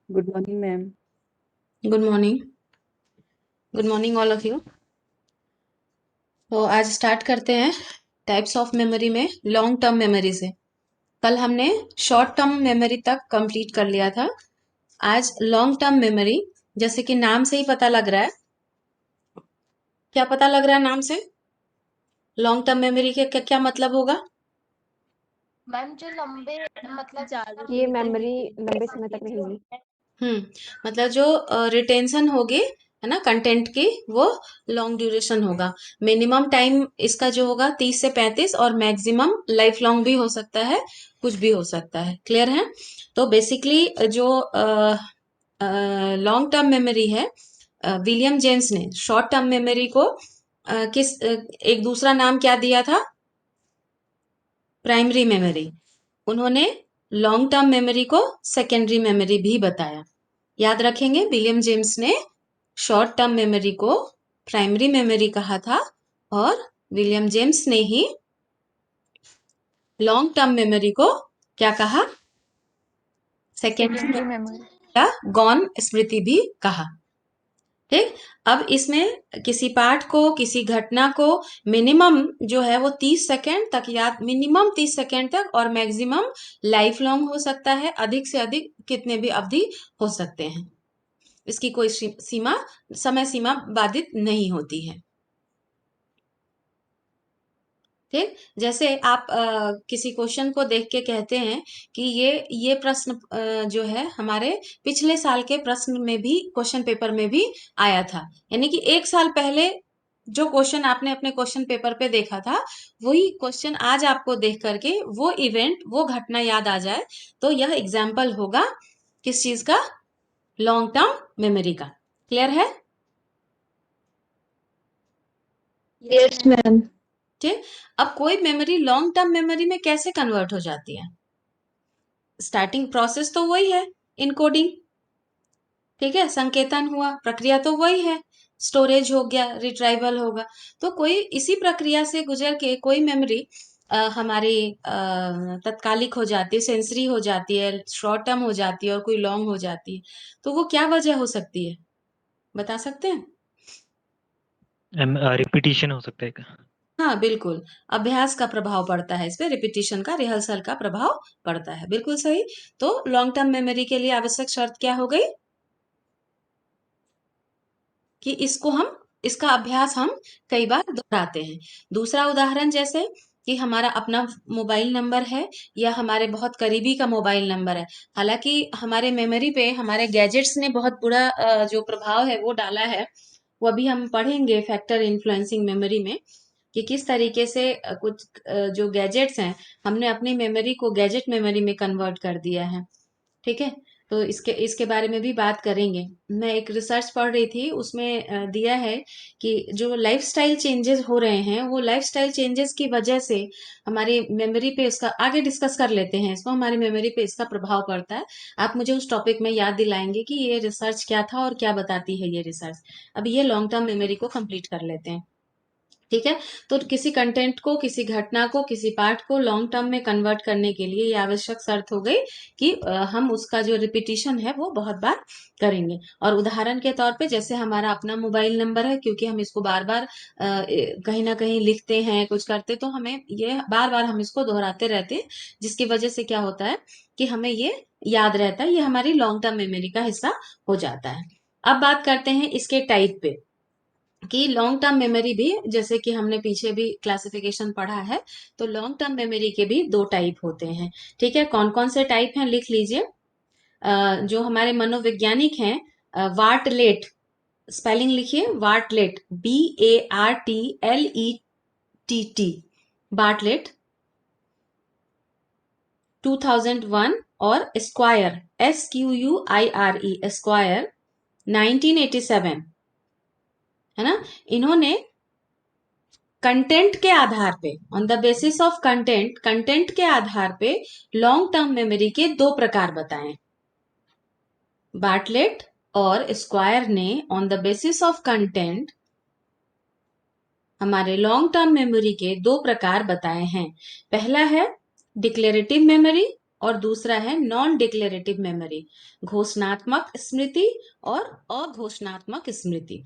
Good morning, ma'am. Good morning. Good morning all of you. तो आज start करते हैं टाइप्स ऑफ मेमोरी में लॉन्ग टर्म मेमोरी से। कल हमने शॉर्ट टर्म मेमोरी तक कंप्लीट कर लिया था। आज लॉन्ग टर्म मेमोरी, जैसे कि नाम से ही पता लग रहा है। क्या पता लग रहा है नाम से? लॉन्ग टर्म मेमोरी के क्या मतलब होगा? मैम जो लंबे मतलब ये मेमोरी लंबे समय तक रहेगी। हम्म मतलब जो रिटेंशन होगी, है ना, कंटेंट की, वो लॉन्ग ड्यूरेशन होगा। मिनिमम टाइम इसका जो होगा 30 से 35, और मैक्सिमम लाइफ लॉन्ग भी हो सकता है, कुछ भी हो सकता है। क्लियर है? तो बेसिकली जो लॉन्ग टर्म मेमोरी है, विलियम जेम्स ने शॉर्ट टर्म मेमोरी को एक दूसरा नाम क्या दिया था? Primary memory. उन्होंने लॉन्ग टर्म मेमोरी को सेकेंडरी मेमोरी भी बताया। याद रखेंगे, विलियम जेम्स ने शॉर्ट टर्म मेमोरी को प्राइमरी मेमोरी कहा था, और विलियम जेम्स ने ही लॉन्ग टर्म मेमोरी को क्या कहा? Secondary memory. या गौण स्मृति भी कहा। ठीक। अब इसमें किसी पाठ को, किसी घटना को मिनिमम जो है वो 30 सेकेंड तक याद, मिनिमम 30 सेकेंड तक, और मैक्सिमम लाइफ लॉन्ग हो सकता है। अधिक से अधिक कितने भी अवधि हो सकते हैं, इसकी कोई सीमा, समय सीमा बाधित नहीं होती है। ठीक। जैसे आप किसी क्वेश्चन को देख के कहते हैं कि ये प्रश्न जो है हमारे पिछले साल के प्रश्न में भी, क्वेश्चन पेपर में भी आया था। यानी कि एक साल पहले जो क्वेश्चन आपने अपने क्वेश्चन पेपर पे देखा था, वही क्वेश्चन आज आपको देख करके वो इवेंट, वो घटना याद आ जाए, तो यह एग्जाम्पल होगा किस चीज का? लॉन्ग टर्म मेमोरी का। क्लियर है? Yes ma'am. ठीक। अब कोई मेमोरी लॉन्ग टर्म मेमोरी में कैसे कन्वर्ट हो जाती है? स्टार्टिंग प्रोसेस तो वही है, इनकोडिंग। ठीक है, संकेतन हुआ, प्रक्रिया तो वही है। स्टोरेज हो गया, रिट्राइवल होगा। तो कोई इसी प्रक्रिया से गुजर के कोई मेमोरी हमारी तत्कालिक हो जाती है, सेंसरी हो जाती है, शॉर्ट टर्म हो जाती है, और कोई लॉन्ग हो जाती है। तो वो क्या वजह हो सकती है, बता सकते हैं? रिपीटिशन हो सकता है क्या? हाँ बिल्कुल, अभ्यास का प्रभाव पड़ता है इस पे, रिपीटिशन का, रिहर्सल का प्रभाव पड़ता है। बिल्कुल सही। तो लॉन्ग टर्म मेमोरी के लिए आवश्यक शर्त क्या हो गई? कि इसका अभ्यास हम कई बार दोहराते हैं। दूसरा उदाहरण, जैसे कि हमारा अपना मोबाइल नंबर है, या हमारे बहुत करीबी का मोबाइल नंबर है। हालांकि हमारे मेमोरी पे हमारे गैजेट्स ने बहुत बुरा जो प्रभाव है वो डाला है। वो अभी हम पढ़ेंगे फैक्टर इन्फ्लुएंसिंग मेमोरी में, कि किस तरीके से कुछ जो गैजेट्स हैं, हमने अपनी मेमोरी को गैजेट मेमोरी में कन्वर्ट कर दिया है। ठीक है। तो इसके इसके बारे में भी बात करेंगे। मैं एक रिसर्च पढ़ रही थी, उसमें दिया है कि जो लाइफस्टाइल चेंजेस हो रहे हैं, वो लाइफस्टाइल चेंजेस की वजह से हमारी मेमोरी पे इसका, आगे डिस्कस कर लेते हैं इसको, हमारी मेमोरी पे इसका प्रभाव पड़ता है। आप मुझे उस टॉपिक में याद दिलाएंगे कि ये रिसर्च क्या था और क्या बताती है ये रिसर्च। अब ये लॉन्ग टर्म मेमोरी को कंप्लीट कर लेते हैं। ठीक है। तो किसी कंटेंट को, किसी घटना को, किसी पार्ट को लॉन्ग टर्म में कन्वर्ट करने के लिए ये आवश्यक शर्त हो गई कि हम उसका जो रिपीटिशन है वो बहुत बार करेंगे। और उदाहरण के तौर पे, जैसे हमारा अपना मोबाइल नंबर है, क्योंकि हम इसको बार बार कहीं ना कहीं लिखते हैं, कुछ करते, तो हमें ये बार बार हम इसको दोहराते रहते हैं, जिसकी वजह से क्या होता है कि हमें ये याद रहता है, ये हमारी लॉन्ग टर्म मेमोरी का हिस्सा हो जाता है। अब बात करते हैं इसके टाइप पे, कि लॉन्ग टर्म मेमोरी भी, जैसे कि हमने पीछे भी क्लासिफिकेशन पढ़ा है, तो लॉन्ग टर्म मेमोरी के भी दो टाइप होते हैं। ठीक है, कौन कौन से टाइप हैं लिख लीजिए। जो हमारे मनोवैज्ञानिक हैं, वार्टलेट, स्पेलिंग लिखिए, वार्टलेट, BARTLETT, बार्टलेट 2001, और स्क्वायर, SQUIRE, स्क्वायर 1987, है ना। इन्होंने कंटेंट के आधार पे, on the basis of content, content के आधार पे लॉन्ग टर्म मेमोरी के दो प्रकार बताएं। बार्टलेट और स्क्वायर ने on the basis of content हमारे लॉन्ग टर्म मेमोरी के दो प्रकार बताए हैं। पहला है डिक्लेरेटिव मेमोरी, और दूसरा है नॉन डिक्लेरेटिव मेमोरी, घोषणात्मक स्मृति और अघोषणात्मक स्मृति।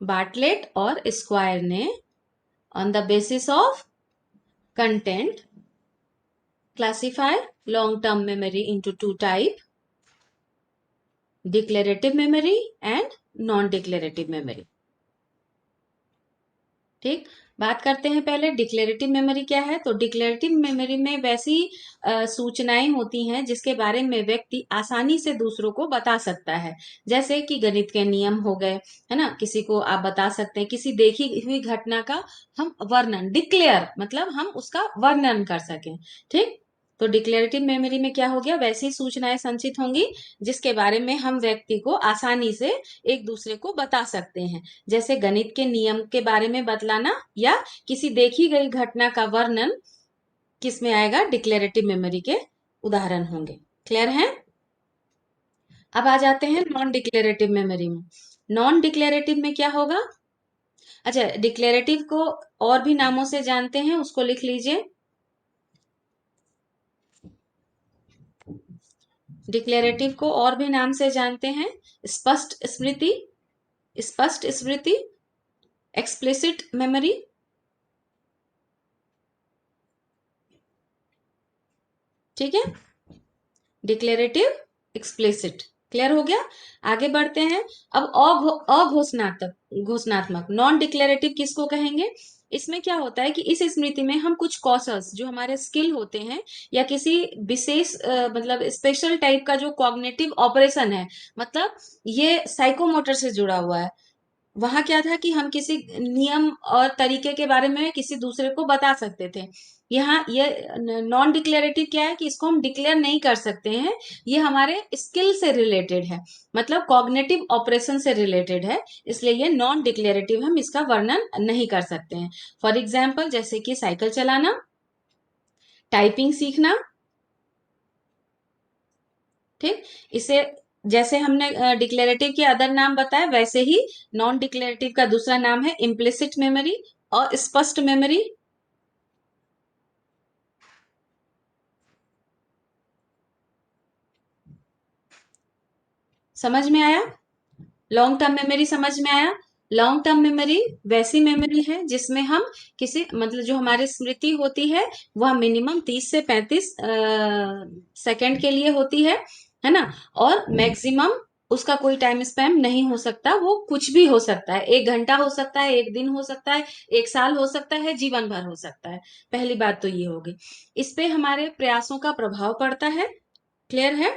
बार्टलेट और स्क्वायर ने on the basis of content classify long term memory into two type, declarative memory and non declarative memory। ठीक, बात करते हैं पहले डिक्लेरेटिव मेमोरी क्या है। तो डिक्लेरेटिव मेमोरी में वैसी सूचनाएं होती हैं जिसके बारे में व्यक्ति आसानी से दूसरों को बता सकता है, जैसे कि गणित के नियम हो गए, है ना। किसी को आप बता सकते हैं, किसी देखी हुई घटना का हम वर्णन, डिक्लेयर मतलब हम उसका वर्णन कर सकें। ठीक, तो डिक्लेरेटिव मेमोरी में क्या हो गया, वैसी सूचनाएं संचित होंगी जिसके बारे में हम व्यक्ति को आसानी से एक दूसरे को बता सकते हैं, जैसे गणित के नियम के बारे में बतलाना या किसी देखी गई घटना का वर्णन किस में आएगा, डिक्लेरेटिव मेमोरी के उदाहरण होंगे। क्लियर है। अब आ जाते हैं नॉन डिक्लेरेटिव मेमोरी में। नॉन डिक्लेरेटिव में क्या होगा, अच्छा डिक्लेरेटिव को और भी नामों से जानते हैं, उसको लिख लीजिए। डिक्लेरेटिव को और भी नाम से जानते हैं, स्पष्ट स्मृति, स्पष्ट स्मृति, एक्सप्लिसिट मेमोरी, ठीक है। डिक्लेरेटिव, एक्सप्लिसिट, क्लियर हो गया। आगे बढ़ते हैं। अब घोषणात्मक नॉन डिक्लेरेटिव किसको कहेंगे। इसमें क्या होता है कि इस स्मृति में हम कुछ कौशल जो हमारे स्किल होते हैं या किसी विशेष मतलब स्पेशल टाइप का जो कॉग्निटिव ऑपरेशन है, मतलब ये साइकोमोटर से जुड़ा हुआ है। वहां क्या था कि हम किसी नियम और तरीके के बारे में किसी दूसरे को बता सकते थे। यहाँ ये नॉन डिक्लेरेटिव क्या है कि इसको हम डिक्लेयर नहीं कर सकते हैं, ये हमारे स्किल से रिलेटेड है, मतलब कॉग्निटिव ऑपरेशन से रिलेटेड है, इसलिए ये नॉन डिक्लेरेटिव, हम इसका वर्णन नहीं कर सकते हैं। फॉर एग्जाम्पल जैसे कि साइकिल चलाना, टाइपिंग सीखना। ठीक, इसे जैसे हमने डिक्लेरेटिव के अदर नाम बताए, वैसे ही नॉन डिक्लेरेटिव का दूसरा नाम है इम्प्लिसिट मेमोरी और स्पष्ट मेमोरी। समझ में आया। लॉन्ग टर्म मेमोरी समझ में आया। लॉन्ग टर्म मेमोरी वैसी मेमोरी है जिसमें हम किसी मतलब जो हमारी स्मृति होती है वह मिनिमम 30 से 35 सेकंड के लिए होती है ना। और मैक्सिमम उसका कोई टाइम स्पैन नहीं हो सकता, वो कुछ भी हो सकता है, 1 घंटा हो सकता है, 1 दिन हो सकता है, 1 साल हो सकता है, जीवन भर हो सकता है। पहली बात तो ये होगी। इस पे हमारे प्रयासों का प्रभाव पड़ता है। क्लियर है।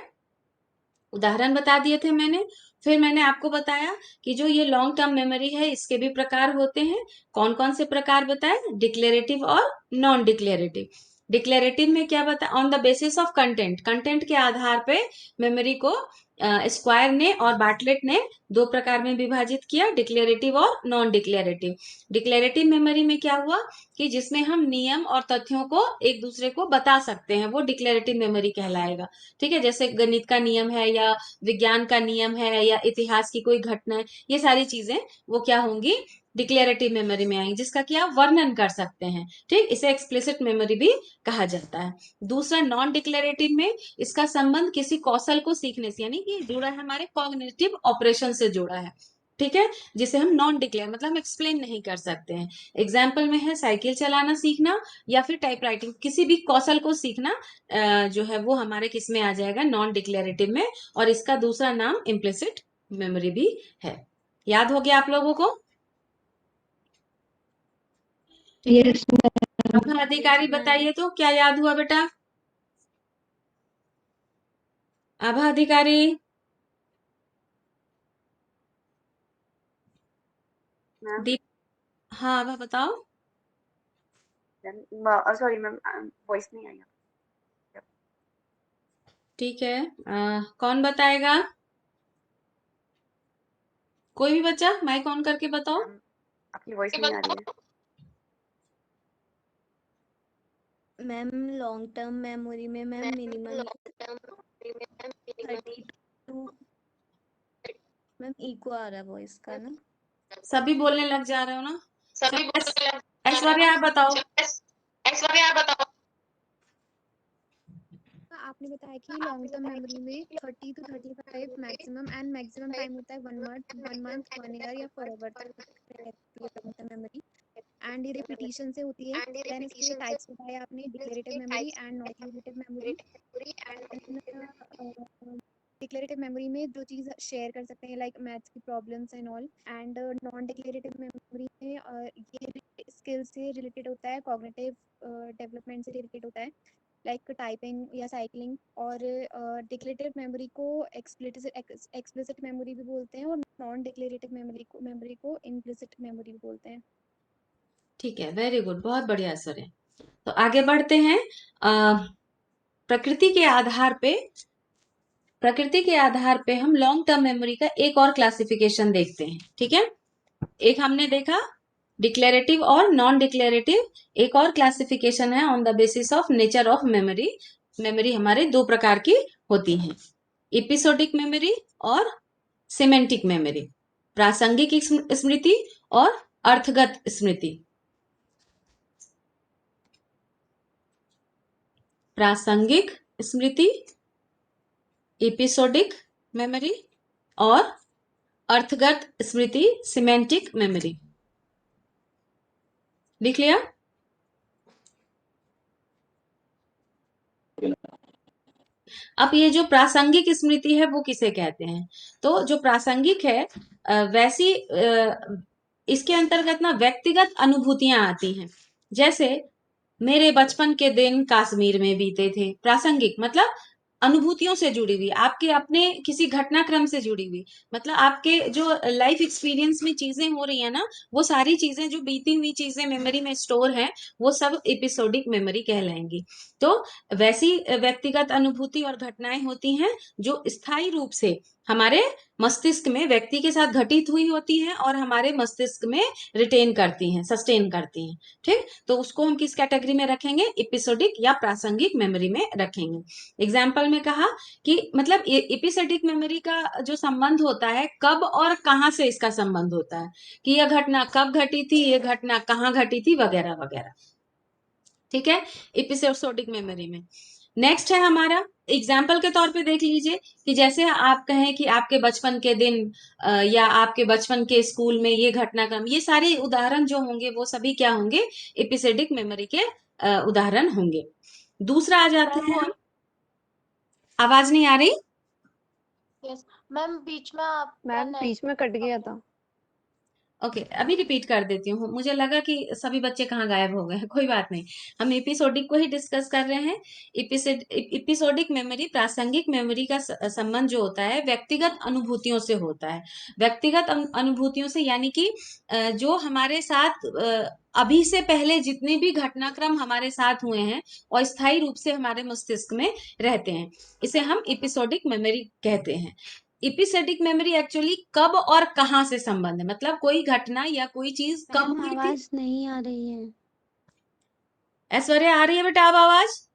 उदाहरण बता दिए थे मैंने। फिर मैंने आपको बताया कि जो ये लॉन्ग टर्म मेमोरी है इसके भी प्रकार होते हैं। कौन कौन से प्रकार बताए, डिक्लेरेटिव और नॉन डिक्लेरेटिव। डिक्लेरेटिव में क्या बता, on the basis of content, content के आधार पे मेमोरी को स्क्वायर ने और बार्टलेट ने 2 प्रकार में विभाजित किया, डिक्लेरेटिव और नॉन डिक्लेरेटिव। डिक्लेरेटिव मेमोरी में क्या हुआ कि जिसमें हम नियम और तथ्यों को एक दूसरे को बता सकते हैं, वो डिक्लेरेटिव मेमोरी कहलाएगा। ठीक है, जैसे गणित का नियम है या विज्ञान का नियम है या इतिहास की कोई घटना है, ये सारी चीजें वो क्या होंगी, डिक्लेरेटिव मेमोरी में आएंगी, जिसका कि आप वर्णन कर सकते हैं। ठीक, इसे एक्सप्लिसिट मेमोरी भी कहा जाता है। दूसरा नॉन डिक्लेरेटिव में इसका संबंध किसी कौशल को सीखने से, यानी कि जुड़ा है हमारे कॉग्निटिव ऑपरेशन से जुड़ा है। ठीक है, जिसे हम नॉन डिक्लेयर मतलब हम एक्सप्लेन नहीं कर सकते हैं। एग्जाम्पल में है साइकिल चलाना सीखना या फिर टाइपराइटिंग, किसी भी कौशल को सीखना जो है वो हमारे किस में आ जाएगा, नॉन डिक्लेरेटिव में। और इसका दूसरा नाम इम्प्लिसिट मेमोरी भी है। याद हो गया आप लोगों को। यस अब अधिकारी बताइए तो क्या याद हुआ बेटा। आभा अधिकारी। दीप, हाँ आभा बताओ। सॉरी मैम, वॉइस नहीं आई। ठीक है, कौन बताएगा, कोई भी बच्चा माइक ऑन करके बताओ। आपकी वॉइस नहीं आ रही है मैम। लॉन्ग टर्म मेमोरी में मैम मिनिमम 32 मैम इको आ रहा है वॉइस का ना। सभी बोलने लग जा रहे हो ना। ऐश्वर्या आप बताओ। आपने बताया कि लॉन्ग टर्म मेमोरी में 30 to 35 maximum and maximum time होता है 1 month 1 year या फॉरएवर तक रहती है लॉन्ग टर्म मेमोरी एंड ये रिपीटिशन से होती है। देन इसके टाइप्स बताए आपने, declarative memory and non declarative memory. Declarative memory में जो चीज़ शेयर कर सकते हैं लाइक मैथ्स की problems and all, and non declarative memory में ये स्किल से रिलेटेड होता है, कॉग्निटिव डेवलपमेंट से रिलेटेड होता है लाइक टाइपिंग या साइकिलिंग। और डिक्लेरेटिव मेमोरी को एक्सप्लिसिट मेमोरी भी बोलते हैं और नॉन डिक्लेरेटिव मेमोरी को इम्प्लिसिट मेमोरी भी बोलते हैं। ठीक है, वेरी गुड, बहुत बढ़िया आंसर है। तो आगे बढ़ते हैं। प्रकृति के आधार पे हम लॉन्ग टर्म मेमोरी का एक और क्लासिफिकेशन देखते हैं। ठीक है, एक हमने देखा डिक्लेरेटिव और नॉन डिक्लेरेटिव, एक और क्लासिफिकेशन है on the basis of nature of memory. Memory हमारे दो प्रकार की होती हैं, एपिसोडिक मेमोरी और सिमेंटिक मेमोरी, प्रासंगिक स्मृति और अर्थगत स्मृति। प्रासंगिक स्मृति, एपिसोडिक मेमोरी और अर्थगत स्मृति, सिमेंटिक मेमोरी। लिख लिया? अब ये जो प्रासंगिक स्मृति है वो किसे कहते हैं? तो जो प्रासंगिक है वैसी इसके अंतर्गत ना व्यक्तिगत अनुभूतियां आती हैं। जैसे मेरे बचपन के दिन कश्मीर में बीते थे, प्रासंगिक मतलब अनुभूतियों से जुड़ी हुई, आपके अपने किसी घटनाक्रम से जुड़ी हुई, मतलब आपके जो लाइफ एक्सपीरियंस में चीजें हो रही है ना, वो सारी चीजें जो बीती हुई चीजें मेमोरी में स्टोर हैं, वो सब एपिसोडिक मेमोरी कहलाएंगी। तो वैसी व्यक्तिगत अनुभूति और घटनाएं होती हैं जो स्थायी रूप से हमारे मस्तिष्क में व्यक्ति के साथ घटित हुई होती हैं और हमारे मस्तिष्क में रिटेन करती हैं, सस्टेन करती हैं। ठीक, तो उसको हम किस कैटेगरी में रखेंगे? एपिसोडिक या प्रासंगिक मेमोरी में रखेंगे। एग्जाम्पल में कहा कि मतलब एपिसोडिक मेमोरी का जो संबंध होता है, कब और कहां से इसका संबंध होता है, कि यह घटना कब घटी थी, यह घटना कहाँ घटी थी, वगैरह वगैरह। ठीक है, एपिसोडिक मेमोरी में। नेक्स्ट है हमारा, एग्जाम्पल के तौर पे देख लीजिए कि जैसे आप कहें कि आपके बचपन के दिन या आपके बचपन के स्कूल में ये घटनाक्रम, ये सारे उदाहरण जो होंगे वो सभी क्या होंगे? एपिसोडिक मेमोरी के उदाहरण होंगे। दूसरा आ जाते हैं हम, आवाज नहीं आ रही? यस मैम, बीच में आपका मैम बीच में कट गया था। ओके, अभी रिपीट कर देती हूँ, मुझे लगा कि सभी बच्चे कहाँ गायब हो गए हैं। कोई बात नहीं, हम एपिसोडिक को ही डिस्कस कर रहे हैं। एपिसोडिक मेमोरी, प्रासंगिक मेमोरी का संबंध जो होता है व्यक्तिगत अनुभूतियों से होता है। व्यक्तिगत अनुभूतियों से यानी कि जो हमारे साथ अभी से पहले जितने भी घटनाक्रम हमारे साथ हुए हैं और स्थायी रूप से हमारे मस्तिष्क में रहते हैं, इसे हम एपिसोडिक मेमोरी कहते हैं। एपिसोडिक मेमोरी एक्चुअली कब और कहां से संबंध है, मतलब कोई घटना या कोई चीज कब मैम हुई थी। आवाज नहीं आ रही है। ऐश्वर्या आ रही है बेटा अब आवाज?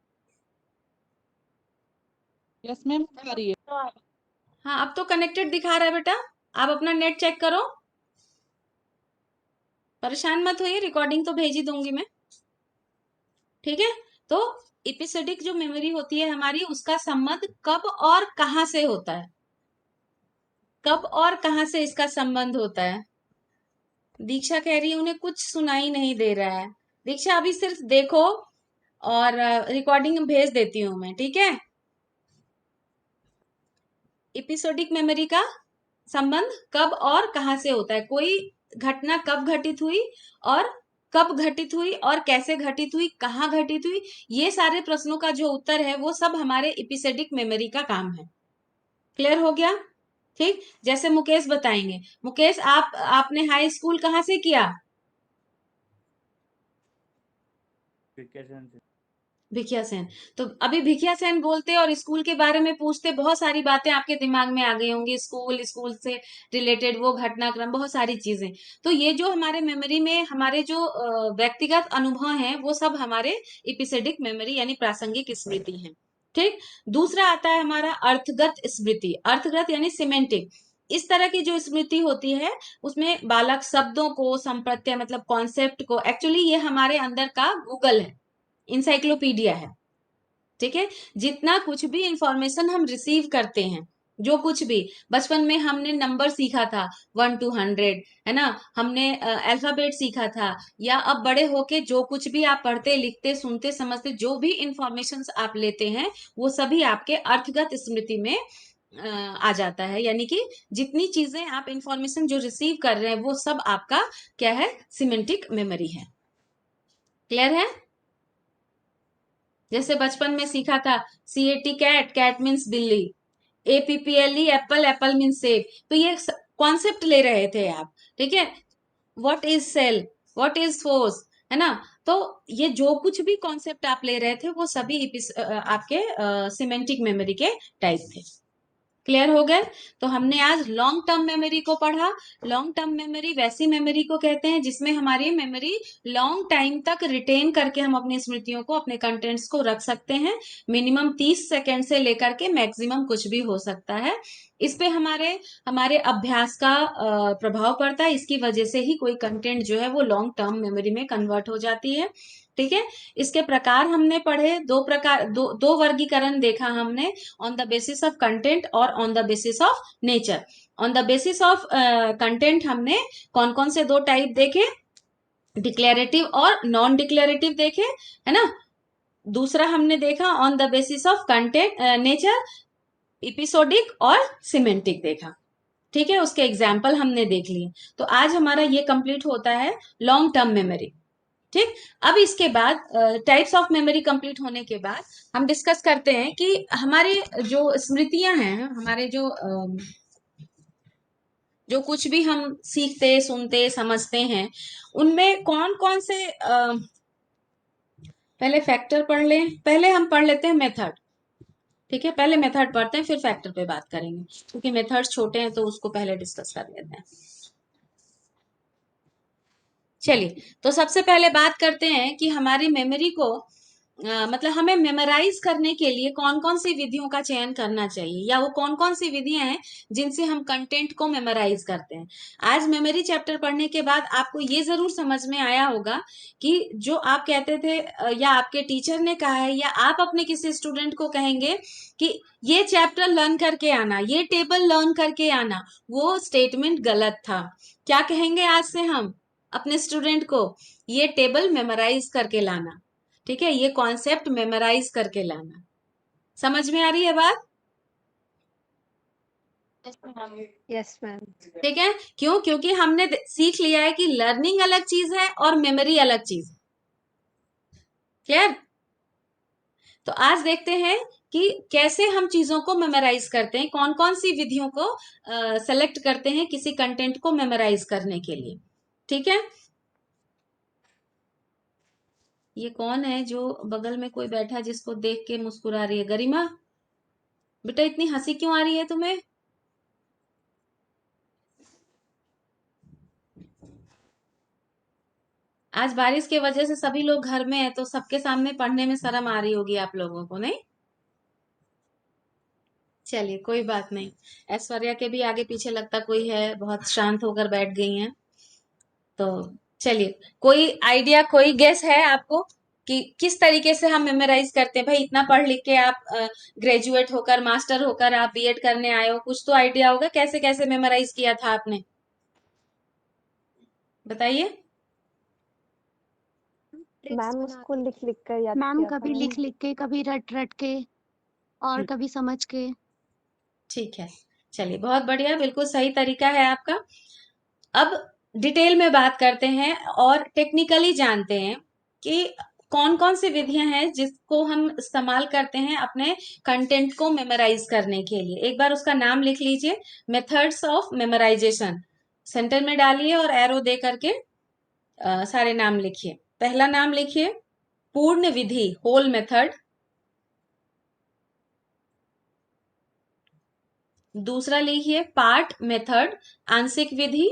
यस मैम आ रही है। हाँ, अब तो कनेक्टेड दिखा रहा है बेटा, आप अपना नेट चेक करो। परेशान मत होइए, रिकॉर्डिंग तो भेज ही दूंगी मैं। ठीक है, तो एपिसोडिक जो मेमोरी होती है हमारी, उसका संबंध कब और कहां से होता है। कब और कहां से इसका संबंध होता है? दीक्षा कह रही है उन्हें कुछ सुनाई नहीं दे रहा है। दीक्षा अभी सिर्फ देखो और रिकॉर्डिंग भेज देती हूँ मैं, ठीक है। एपिसोडिक मेमोरी का संबंध कब और कहां से होता है, कोई घटना कब घटित हुई और कब घटित हुई और कैसे घटित हुई, कहाँ घटित हुई, ये सारे प्रश्नों का जो उत्तर है वो सब हमारे एपिसोडिक मेमोरी का काम है। क्लियर हो गया? ठीक, जैसे मुकेश बताएंगे। मुकेश, आपने हाई स्कूल कहाँ से किया? भिकिया सेन। तो अभी भिकिया सेन बोलते और स्कूल के बारे में पूछते, बहुत सारी बातें आपके दिमाग में आ गई होंगी, स्कूल से रिलेटेड वो घटनाक्रम, बहुत सारी चीजें। तो ये जो हमारे मेमोरी में हमारे जो व्यक्तिगत अनुभव हैं, वो सब हमारे एपिसोडिक मेमोरी यानी प्रासंगिक स्मृति हैं। ठीक, दूसरा आता है हमारा अर्थगत स्मृति। अर्थगत यानी सिमेंटिक। इस तरह की जो स्मृति होती है उसमें बालक शब्दों को, संप्रत्यय मतलब कॉन्सेप्ट को, एक्चुअली ये हमारे अंदर का गूगल है, इंसाइक्लोपीडिया है। ठीक है। जितना कुछ भी इंफॉर्मेशन हम रिसीव करते हैं, जो कुछ भी बचपन में हमने नंबर सीखा था 1 to 100, है ना, हमने अल्फाबेट सीखा था, या अब बड़े होके जो कुछ भी आप पढ़ते लिखते सुनते समझते जो भी इंफॉर्मेशन आप लेते हैं वो सभी आपके अर्थगत स्मृति में आ जाता है। यानी कि जितनी चीजें आप इंफॉर्मेशन जो रिसीव कर रहे हैं वो सब आपका क्या है, सिमेंटिक मेमोरी है। क्लियर है? जैसे बचपन में सीखा था CAT कैट, कैट मीन्स बिल्ली, APPLE एप्पल, एप्पल मीन्स सेब, तो ये कॉन्सेप्ट ले रहे थे आप, ठीक है। What is cell, what is force, है ना, तो ये जो कुछ भी कॉन्सेप्ट आप ले रहे थे वो सभी आपके सिमेंटिक मेमोरी के टाइप थे। क्लियर हो गए? तो हमने आज लॉन्ग टर्म मेमोरी को पढ़ा। लॉन्ग टर्म मेमोरी वैसी मेमोरी को कहते हैं जिसमें हमारी मेमोरी लॉन्ग टाइम तक रिटेन करके हम अपनी स्मृतियों को, अपने कंटेंट्स को रख सकते हैं। मिनिमम 30 सेकेंड से लेकर के मैक्सिमम कुछ भी हो सकता है। इस पे हमारे हमारे अभ्यास का प्रभाव पड़ता है। इसकी वजह से ही कोई कंटेंट जो है वो लॉन्ग टर्म मेमोरी में कन्वर्ट हो जाती है। ठीक है। इसके प्रकार हमने पढ़े, दो वर्गीकरण देखा हमने, on the basis of content और on the basis of nature. On the basis of content हमने कौन कौन से 2 टाइप देखे, डिक्लेरेटिव और नॉन डिक्लेरेटिव देखे, है ना। दूसरा हमने देखा on the basis of content nature, episodic और सिमेंटिक देखा। ठीक है, उसके एग्जाम्पल हमने देख लिए। तो आज हमारा ये कंप्लीट होता है लॉन्ग टर्म मेमोरी। ठीक, अब इसके बाद टाइप्स ऑफ मेमोरी कंप्लीट होने के बाद हम डिस्कस करते हैं कि हमारे जो स्मृतियां हैं, हमारे जो कुछ भी हम सीखते सुनते समझते हैं उनमें कौन कौन से पहले फैक्टर पढ़ लें, पहले हम पढ़ लेते हैं मेथड। ठीक है, पहले मेथड पढ़ते हैं फिर फैक्टर पे बात करेंगे, क्योंकि मेथड्स छोटे हैं तो उसको पहले डिस्कस कर लेते हैं। चलिए, तो सबसे पहले बात करते हैं कि हमारी मेमोरी को मतलब हमें मेमोराइज करने के लिए कौन कौन सी विधियों का चयन करना चाहिए, या वो कौन कौन सी विधियां हैं जिनसे हम कंटेंट को मेमोराइज करते हैं। आज मेमोरी चैप्टर पढ़ने के बाद आपको ये जरूर समझ में आया होगा कि जो आप कहते थे या आपके टीचर ने कहा है, या आप अपने किसी स्टूडेंट को कहेंगे कि ये चैप्टर लर्न करके आना, ये टेबल लर्न करके आना, वो स्टेटमेंट गलत था। क्या कहेंगे आज से हम अपने स्टूडेंट को? ये टेबल मेमोराइज करके लाना। ठीक है, ये कॉन्सेप्ट मेमोराइज करके लाना। समझ में आ रही है बात? Yes ma'am. ठीक है, क्यों? क्योंकि हमने सीख लिया है कि लर्निंग अलग चीज है और मेमोरी अलग चीज है। क्लियर? तो आज देखते हैं कि कैसे हम चीजों को मेमोराइज करते हैं, कौन कौन सी विधियों को सेलेक्ट करते हैं किसी कंटेंट को मेमोराइज करने के लिए। ठीक है, ये कौन है जो बगल में कोई बैठा है जिसको देख के मुस्कुरा रही है? गरिमा, बेटा इतनी हंसी क्यों आ रही है तुम्हें? आज बारिश के वजह से सभी लोग घर में है तो सबके सामने पढ़ने में शर्म आ रही होगी आप लोगों को, नहीं? चलिए, कोई बात नहीं। ऐश्वर्या के भी आगे पीछे लगता कोई है, बहुत शांत होकर बैठ गई हैं। तो चलिए, कोई आइडिया, कोई गेस है आपको कि किस तरीके से हम मेमोराइज करते हैं? भाई इतना पढ़ लिख के आप ग्रेजुएट होकर, मास्टर होकर आप बीएड करने आए हो, कुछ तो आइडिया होगा कैसे कैसे मेमोराइज किया था आपने, बताइए। मैम उसको लिख लिख कर याद मैम किया था कभी लिख लिख के, कभी रट रट के, और कभी समझ के। ठीक है, चलिए, बहुत बढ़िया, बिल्कुल सही तरीका है आपका। अब डिटेल में बात करते हैं और टेक्निकली जानते हैं कि कौन कौन सी विधियां हैं जिसको हम इस्तेमाल करते हैं अपने कंटेंट को मेमोराइज करने के लिए। एक बार उसका नाम लिख लीजिए, मेथड्स ऑफ मेमोराइजेशन। सेंटर में डालिए और एरो दे करके सारे नाम लिखिए। पहला नाम लिखिए पूर्ण विधि, होल मेथड। दूसरा लिखिए पार्ट मेथड, आंशिक विधि।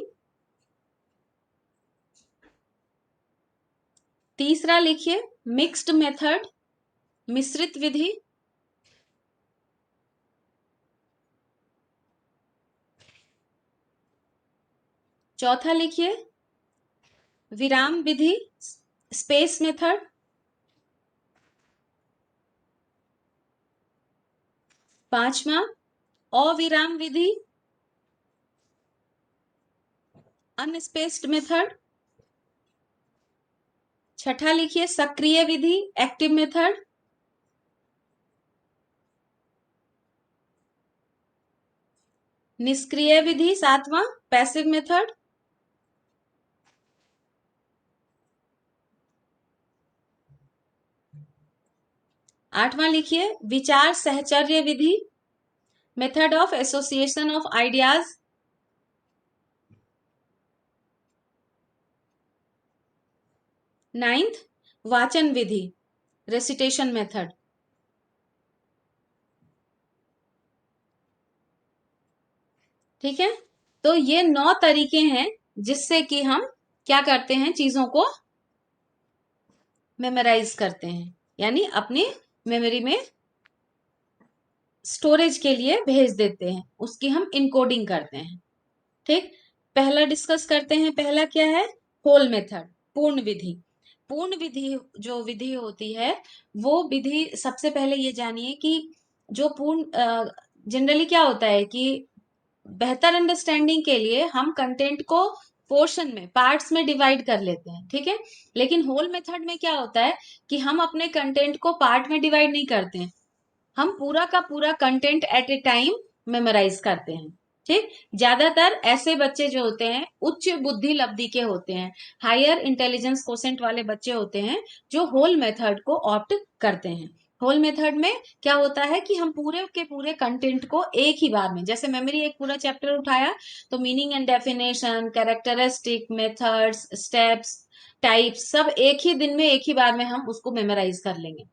तीसरा लिखिए मिक्स्ड मेथड, मिश्रित विधि। चौथा लिखिए विराम विधि, स्पेस मेथड। 5वां अविराम विधि, अनस्पेस्ड मेथड। 6ठा लिखिए सक्रिय विधि, एक्टिव मेथड। 'निष्क्रिय विधि 7वां, पैसिव मेथड। 8वां लिखिए विचार सहचर्य विधि, method of association of ideas. 9th वाचन विधि, रेसिटेशन मेथड। ठीक है, तो ये 9 तरीके हैं जिससे कि हम क्या करते हैं, चीजों को मेमोराइज करते हैं, यानी अपनी मेमोरी में स्टोरेज के लिए भेज देते हैं, उसकी हम इनकोडिंग करते हैं। ठीक, पहला डिस्कस करते हैं। पहला क्या है, होल मेथड, पूर्ण विधि। पूर्ण विधि जो विधि होती है वो विधि, सबसे पहले ये जानिए कि जो पूर्ण जनरली क्या होता है कि बेहतर अंडरस्टैंडिंग के लिए हम कंटेंट को पोर्शन में, पार्ट्स में डिवाइड कर लेते हैं। ठीक है, लेकिन होल मेथड में क्या होता है कि हम अपने कंटेंट को पार्ट में डिवाइड नहीं करते हैं, हम पूरा का पूरा content at a time memorize करते हैं। ठीक, ज्यादातर ऐसे बच्चे जो होते हैं उच्च बुद्धि लब्धि के होते हैं, हायर इंटेलिजेंस कोसेंट वाले बच्चे होते हैं जो होल मेथड को ऑप्ट करते हैं। होल मेथड में क्या होता है कि हम पूरे के पूरे कंटेंट को एक ही बार में, जैसे मेमोरी एक पूरा चैप्टर उठाया तो meaning and definition, characteristic, methods, steps, types, सब एक ही दिन में एक ही बार में हम उसको मेमोराइज कर लेंगे।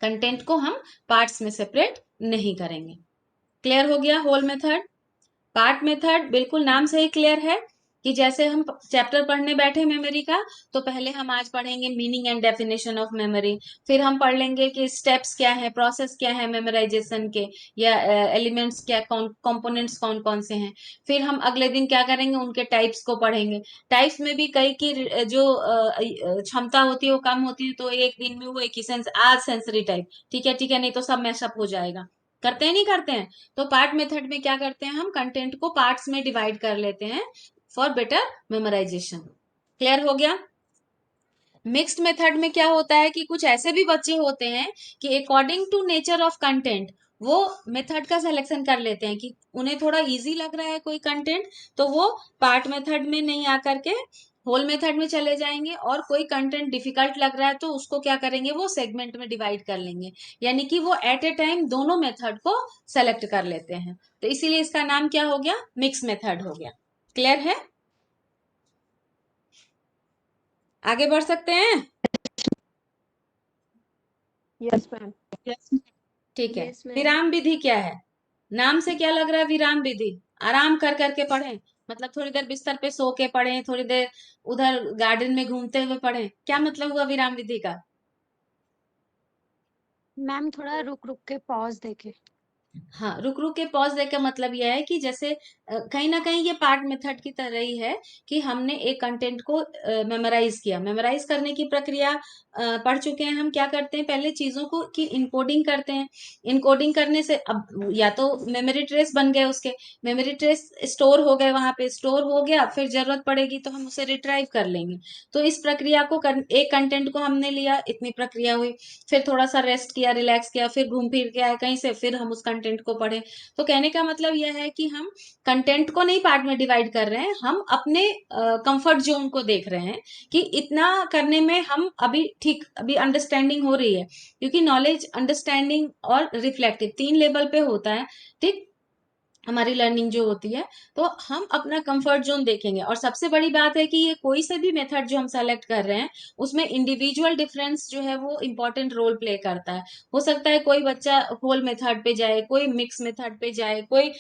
कंटेंट को हम पार्ट्स में सेपरेट नहीं करेंगे। क्लियर हो गया होल मेथड। पार्ट मेथड बिल्कुल नाम से ही क्लियर है कि जैसे हम चैप्टर पढ़ने बैठे मेमोरी का, तो पहले हम आज पढ़ेंगे meaning and definition of memory, फिर हम पढ़ लेंगे कि स्टेप्स क्या है, प्रोसेस क्या है मेमोराइजेशन के, या एलिमेंट्स क्या, कंपोनेंट्स कौन कौन से हैं। फिर हम अगले दिन क्या करेंगे, उनके टाइप्स को पढ़ेंगे। टाइप्स में भी कई की जो क्षमता होती है वो कम होती है, तो एक दिन में वो एक ही सेंस, आज सेंसरी टाइप, ठीक है, नहीं तो सब मैशअप हो जाएगा। करते हैं नहीं करते हैं? तो पार्ट मेथड में क्या करते हैं, हम कंटेंट को पार्ट्स में डिवाइड कर लेते हैं फॉर बेटर मेमोराइजेशन। क्लियर हो गया। मिक्स्ड मेथड में क्या होता है कि कुछ ऐसे भी बच्चे होते हैं कि according to nature of content वो मेथड का सिलेक्शन कर लेते हैं कि उन्हें थोड़ा इजी लग रहा है कोई कंटेंट, तो वो पार्ट मेथड में नहीं आकर के होल मेथड में चले जाएंगे, और कोई कंटेंट डिफिकल्ट लग रहा है तो उसको क्या करेंगे, वो सेगमेंट में डिवाइड कर लेंगे, यानी कि वो एट ए टाइम दोनों मेथड को सेलेक्ट कर लेते हैं। तो इसीलिए इसका नाम क्या हो गया, मिक्स मेथड हो गया। क्लियर है, आगे बढ़ सकते हैं? Yes ma'am. Yes. ठीक है। Yes, ma'am. विराम विधि क्या है? नाम से क्या लग रहा है, विराम विधि, आराम कर करके पढ़ें, मतलब थोड़ी देर बिस्तर पे सो के पढ़ें, थोड़ी देर उधर गार्डन में घूमते हुए पढ़ें, क्या मतलब हुआ विराम विधि का? मैम थोड़ा रुक रुक के पॉज देके। हाँ, रुक रुक के पॉज देकर मतलब यह है कि जैसे कहीं ना कहीं ये पार्ट मेथड की तरह ही है कि हमने एक कंटेंट को मेमोराइज किया। मेमोराइज करने की प्रक्रिया पढ़ चुके हैं हम। क्या करते हैं, पहले चीजों को की इनकोडिंग करते हैं। इनकोडिंग करने से अब या तो मेमोरी ट्रेस बन गए, उसके मेमोरी ट्रेस स्टोर हो गए, वहां पे स्टोर हो गया, फिर जरूरत पड़ेगी तो हम उसे रिट्राइव कर लेंगे। तो इस प्रक्रिया को एक कंटेंट को हमने लिया, इतनी प्रक्रिया हुई, फिर थोड़ा सा रेस्ट किया, रिलैक्स किया, फिर घूम फिर के आए कहीं से, फिर हम उस कंटेंट को पढ़े। तो कहने का मतलब यह है कि हम कंटेंट को नहीं पार्ट में डिवाइड कर रहे हैं, हम अपने कंफर्ट जोन को देख रहे हैं कि इतना करने में हम अभी ठीक, अभी अंडरस्टैंडिंग हो रही है, क्योंकि नॉलेज, अंडरस्टैंडिंग और रिफ्लेक्टिव 3 लेवल पे होता है। ठीक, हमारी लर्निंग जो होती है, तो हम अपना कंफर्ट जोन देखेंगे। और सबसे बड़ी बात है कि ये कोई से भी मेथड जो हम सेलेक्ट कर रहे हैं उसमें इंडिविजुअल डिफरेंस जो है वो इम्पोर्टेंट रोल प्ले करता है। हो सकता है कोई बच्चा होल मेथड पे जाए, कोई मिक्स मेथड पे जाए, कोई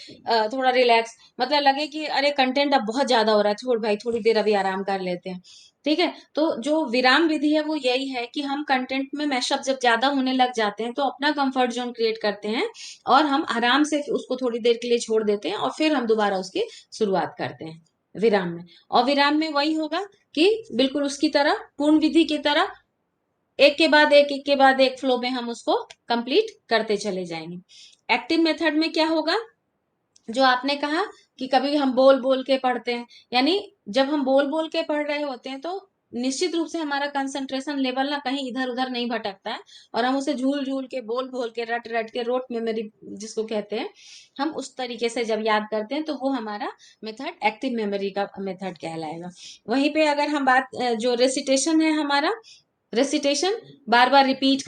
थोड़ा रिलैक्स, मतलब लगे कि अरे कंटेंट अब बहुत ज्यादा हो रहा है, छोड़ भाई थोड़ी देर अभी आराम कर लेते हैं। ठीक है, तो जो विराम विधि है वो यही है कि हम कंटेंट में मैशअप जब ज्यादा होने लग जाते हैं तो अपना कंफर्ट जोन क्रिएट करते हैं और हम आराम से उसको थोड़ी देर के लिए छोड़ देते हैं और फिर हम दोबारा उसकी शुरुआत करते हैं विराम में। और विराम में वही होगा कि बिल्कुल उसकी तरह, पूर्ण विधि की तरह, एक के बाद एक, एक के बाद एक फ्लो में हम उसको कंप्लीट करते चले जाएंगे। एक्टिव मेथड में क्या होगा, जो आपने कहा कि कभी हम बोल बोल के पढ़ते हैं, यानी जब हम बोल बोल के पढ़ रहे होते हैं तो निश्चित रूप से हमारा कंसंट्रेशन लेवल ना कहीं इधर उधर नहीं भटकता है, और हम उसे झूल झूल के बोल बोल के रट रट के रोट मेमोरी जिसको कहते हैं, हम उस तरीके से जब याद करते हैं तो वो हमारा मेथड एक्टिव मेमोरी का मेथड कहलाएगा। वहीं पे अगर हम बात जो रेसिटेशन है हमारा, रेसिटेशन बार बार रिपीट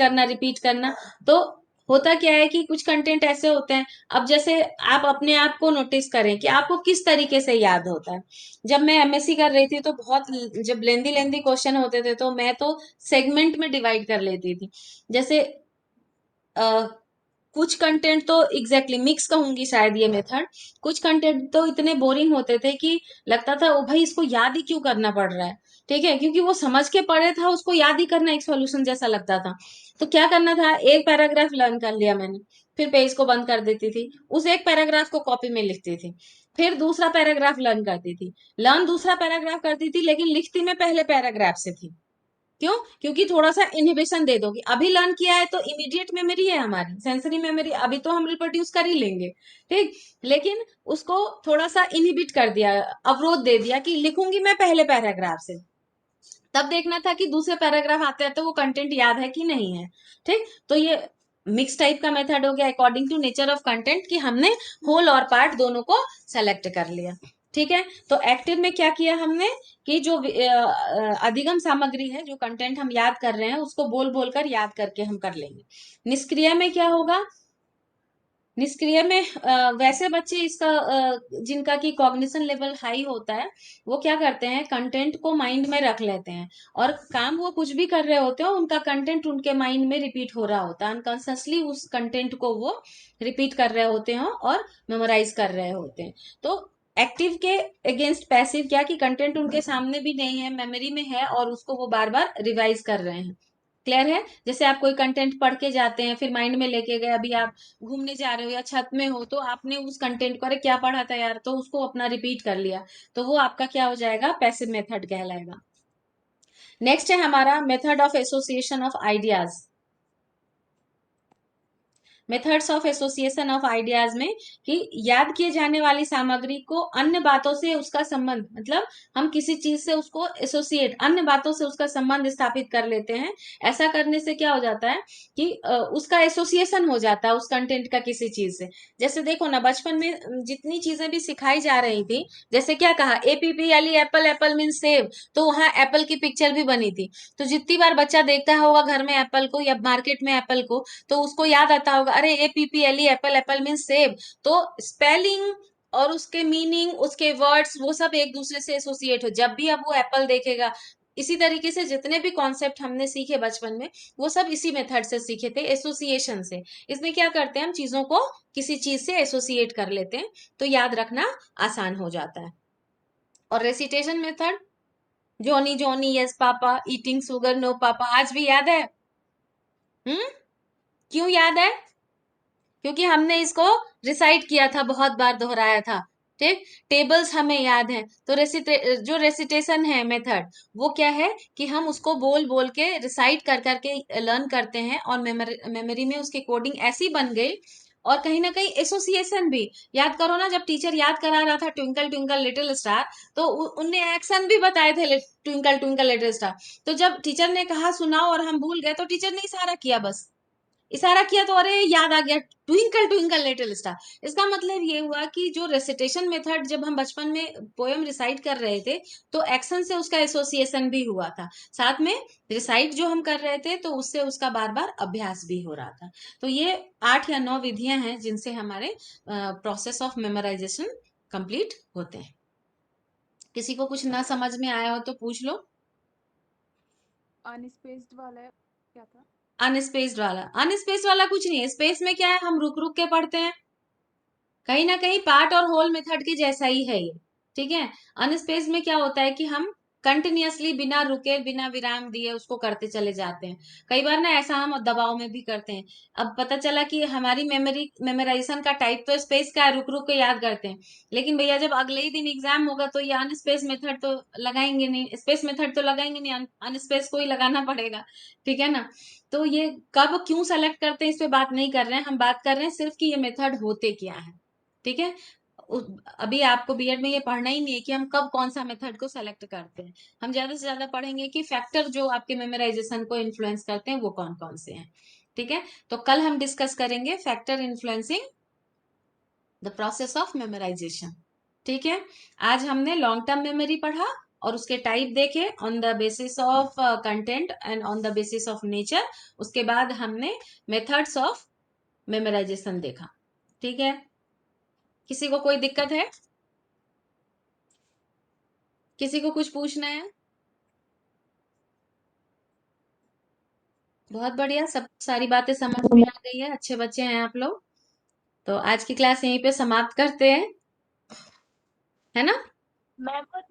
करना, तो होता क्या है कि कुछ कंटेंट ऐसे होते हैं, अब जैसे आप अपने आप को नोटिस करें कि आपको किस तरीके से याद होता है। जब मैं एमएससी कर रही थी तो बहुत जब लेंदी लेंदी क्वेश्चन होते थे तो मैं तो सेगमेंट में डिवाइड कर लेती थी। जैसे कुछ कंटेंट तो एग्जैक्टली मिक्स कहूंगी शायद ये मेथड, कुछ कंटेंट तो इतने बोरिंग होते थे कि लगता था ओ भाई इसको याद ही क्यों करना पड़ रहा है, ठीक है, क्योंकि वो समझ के पढ़े था, उसको याद ही करना एक सॉल्यूशन जैसा लगता था। तो क्या करना था, एक पैराग्राफ लर्न कर लिया मैंने, फिर पेज को बंद कर देती थी, उस एक पैराग्राफ को कॉपी में लिखती थी, फिर दूसरा पैराग्राफ लर्न करती थी, लर्न दूसरा पैराग्राफ करती थी, लेकिन लिखती मैं पहले पैराग्राफ से थी। क्यों? क्योंकि थोड़ा सा इनहिबिशन दे दोगी, अभी लर्न किया है तो इमीडिएट मेमोरी है, हमारी सेंसरी मेमोरी, अभी तो हम रिप्रोड्यूस कर ही लेंगे, ठीक, लेकिन उसको थोड़ा सा इनहिबिट कर दिया, अवरोध दे दिया कि लिखूंगी मैं पहले पैराग्राफ से, तब देखना था कि दूसरे पैराग्राफ आते हैं तो वो कंटेंट याद है कि नहीं है, ठीक। तो ये मिक्स टाइप का मेथड हो गया according to nature of content, कि हमने होल और पार्ट दोनों को सेलेक्ट कर लिया, ठीक है। तो एक्टिव में क्या किया हमने कि जो अधिगम सामग्री है, जो कंटेंट हम याद कर रहे हैं, उसको बोल बोल कर याद करके हम कर लेंगे। निष्क्रिय में क्या होगा, निष्क्रिय में वैसे बच्चे इसका जिनका की कॉग्निशन लेवल हाई होता है, वो क्या करते हैं, कंटेंट को माइंड में रख लेते हैं, और काम वो कुछ भी कर रहे होते हैं उनका कंटेंट उनके माइंड में रिपीट हो रहा होता है, अनकॉन्शियसली उस कंटेंट को वो रिपीट कर रहे होते हैं और मेमोराइज कर रहे होते हैं। तो एक्टिव के अगेंस्ट पैसिव क्या, कि कंटेंट उनके सामने भी नहीं है, मेमोरी में है, और उसको वो बार बार रिवाइज कर रहे हैं। क्लियर है? जैसे आप कोई कंटेंट पढ़ के जाते हैं, फिर माइंड में लेके गए, अभी आप घूमने जा रहे हो या छत में हो, तो आपने उस कंटेंट को, अरे क्या पढ़ा था यार, तो उसको अपना रिपीट कर लिया, तो वो आपका क्या हो जाएगा, पैसिव मेथड कहलाएगा। नेक्स्ट है हमारा method of association of ideas. Methods of association of ideas में कि याद किए जाने वाली सामग्री को अन्य बातों से उसका संबंध, मतलब हम किसी चीज से उसको एसोसिएट, अन्य बातों से उसका संबंध स्थापित कर लेते हैं। ऐसा करने से क्या हो जाता है कि उसका एसोसिएशन हो जाता है उस कंटेंट का किसी चीज से। जैसे देखो ना, बचपन में जितनी चीजें भी सिखाई जा रही थी, जैसे क्या कहा, APPLE एप्पल, एप्पल मीन्स सेब, तो वहां एप्पल की पिक्चर भी बनी थी। तो जितनी बार बच्चा देखता होगा घर में एप्पल को या मार्केट में एप्पल को, तो उसको याद आता होगा, अरे APPLE एप्पल, एप्पल मीन्स सेब। तो स्पेलिंग और उसके मीनिंग, उसके वर्ड्स, वो सब एक दूसरे से एसोसिएट हो, जब भी अब वो एप्पल देखेगा। इसी तरीके से जितने भी कॉन्सेप्ट हमने सीखे बचपन में, वो सब इसी मेथड से सीखे थे, एसोसिएशन से। इसमें क्या करते हैं, हम चीजों को किसी चीज से एसोसिएट कर लेते हैं, तो याद रखना आसान हो जाता है। और recitation method, Johnny Johnny yes papa, eating sugar no papa, आज भी याद है? क्यों याद है? क्योंकि हमने इसको रिसाइट किया था, बहुत बार दोहराया था, ठीक। टेबल्स हमें याद है, तो जो रेसिटेशन है मेथड, वो क्या है कि हम उसको बोल बोल के रिसाइट कर करके लर्न करते हैं, और मेमोरी में उसकी कोडिंग ऐसी बन गई, और कहीं ना कहीं एसोसिएशन भी। याद करो ना, जब टीचर याद करा रहा था ट्विंकल ट्विंकल लिटिल स्टार, तो उनने एक्शन भी बताए थे, ट्विंकल ट्विंकल लिटिल स्टार। तो जब टीचर ने कहा सुनाओ और हम भूल गए, तो टीचर ने इशारा किया, बस इशारा किया, तो अरे याद आ गया, ट्विंकल ट्विंकल लिटिल स्टार। इसका मतलब ये हुआ कि जो रेसिटेशन मेथड, जब हम बचपन में पोएम रिसाइट कर रहे थे, तो एक्शन से उसका एसोसिएशन भी हुआ था, साथ में रिसाइट जो हम कर रहे थे, तो उससे उसका बार बार अभ्यास भी हो रहा था। तो ये 8 या 9 विधियां हैं जिनसे हमारे प्रोसेस ऑफ मेमोराइजेशन कंप्लीट होते हैं। किसी को कुछ ना समझ में आया हो तो पूछ लो। अनस्पेस्ड वाला है, क्या था? अनस्पेस्ड वाला, अनस्पेस्ड वाला कुछ नहीं है, स्पेस में क्या है, हम रुक रुक के पढ़ते हैं, कहीं ना कहीं पार्ट और होल मेथड के जैसा ही है ये, ठीक है। अनस्पेस्ड में क्या होता है कि हम कंटिन्यूअसली बिना रुके बिना विराम दिए उसको करते चले जाते हैं। कई बार ना ऐसा हम दबाव में भी करते हैं। अब पता चला कि हमारी मेमोराइजेशन का टाइप तो स्पेस का है, रुक रुक के याद करते हैं, लेकिन भैया जब अगले ही दिन एग्जाम होगा तो ये अनस्पेस मेथड तो लगाएंगे नहीं, स्पेस मेथड तो लगाएंगे नहीं, अनस्पेस को ही लगाना पड़ेगा। ठीक है ना। तो ये कब क्यों सेलेक्ट करते हैं इस पे बात नहीं कर रहे हैं, हम बात कर रहे हैं सिर्फ कि ये मेथड होते क्या है। ठीक है। अभी आपको बीएड में ये पढ़ना ही नहीं है कि हम कब कौन सा मेथड को सेलेक्ट करते हैं। हम ज्यादा से ज्यादा पढ़ेंगे कि फैक्टर जो आपके मेमोराइजेशन को इन्फ्लुएंस करते हैं वो कौन कौन से हैं। ठीक है। तो कल हम डिस्कस करेंगे factor influencing the process of memorisation. ठीक है। आज हमने लॉन्ग टर्म मेमोरी पढ़ा और उसके टाइप देखे on the basis of content and on the basis of nature. उसके बाद हमने मेथड्स ऑफ मेमोराइजेशन देखा। ठीक है। किसी को कोई दिक्कत है? किसी को कुछ पूछना है? बहुत बढ़िया, सब सारी बातें समझ में आ गई है, अच्छे बच्चे हैं आप लोग। तो आज की क्लास यहीं पे समाप्त करते हैं, है ना। मैम